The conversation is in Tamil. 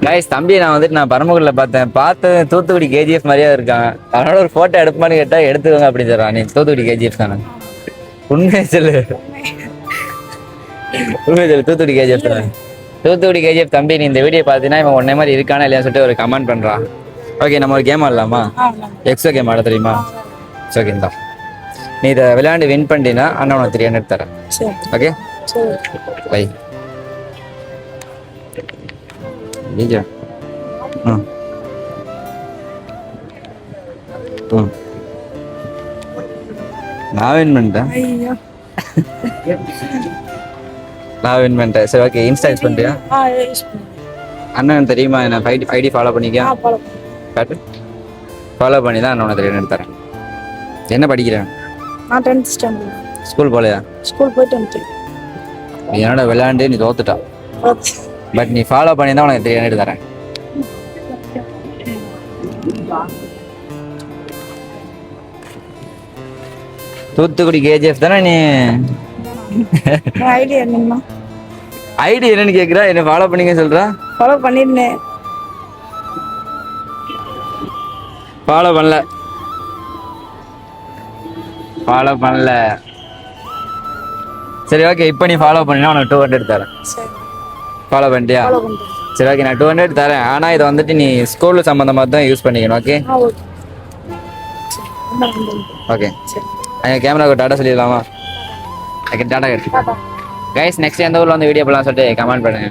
கைஸ் தம்பி நான் வந்துட்டு நான் பரமக்குடியில பார்த்து தூத்துக்குடி கேஜிஎஃப் மாதிரியா இருக்கான். அதனால ஒரு போட்டோ எடுப்பான்னு கேட்டா எடுத்துக்கோங்க அப்படின்னு சொல்றான். நீ தூத்துக்குடி கேஜிஎஃப் தானே? உண்மையை சொல்லு, உண்மையை சொல்லு. தூத்துக்குடி கேஜிஎஃப் தானே? தூத்துக்குடி கேஜிஎஃப் தம்பி, நீ இந்த வீடியோ பார்த்தீங்கன்னா இவன் உன்ன மாதிரி இருக்கானா இல்லையான்னு சொல்லிட்டு ஒரு கமெண்ட் பண்றான். ஓகே, நம்ம ஒரு கேம் ஆடலாமா? எக்ஸோ கேம் ஆட தெரியுமா? ஓகே தான். நீ இதை விளையாண்டு வின் பண்ணிட்டீங்கன்னா அண்ணா உனக்கு 300 தரேன். Okay bye. நான் வின் பண்ணிட்டேன். நான் வின் பண்ணிட்டேன். சரி ஓகே, இன்ஸ்டா யூஸ் பண்ணுறியா? அண்ணன் தெரியுமா என்ன ஐடி ஃபாலோ பண்ணிக்க. காட்டு, ஃபாலோ பண்ணி தான் அண்ணன் உனக்கு 300 தரேன். என்ன படிக்கிறேன்? நான் 10th ஸ்டாண்டர்ட். ஸ்கூல் போலையா? ஸ்கூல் போயிட்டு வந்துட்டேன். நீ என்னோட விளையாண்டு நீ தோத்துட்டா. பட் நீ ஃபாலோ பண்ணி தான் உனக்கு 300 தரேன். தூத்துக்குடி கேஜிஎஃப் தானே நீ? ஐடி என்னன்னா? ஐடி என்னன்னு கேக்குறா, என்ன ஃபாலோ பண்ணீங்க சொல்றா? ஃபாலோ பண்ணிருந்தேன். ஃபாலோ பண்ணல, ஃபாலோ பண்ணல. சரி ஓகே, இப்போ நீ ஃபாலோ பண்ணினா உனக்கு 200 தரேன். ஃபாலோ பண்ணிட்டியா? சரி ஓகே, நான் 200 தரேன். ஆனால் இதை வந்துட்டு நீ ஸ்கூல் சம்மந்தமாக தான் யூஸ் பண்ணிக்கணும். Okay okay. எங்கள் கேமராவுக்கு டாட்டா சொல்லிடலாமா? ஓகே டாட்டா கேட்டு கைஸ், நெக்ஸ்ட் எந்த ஊரில் வந்து வீடியோ போடலாம் சொல்லிட்டு கமெண்ட் பண்ணுங்க.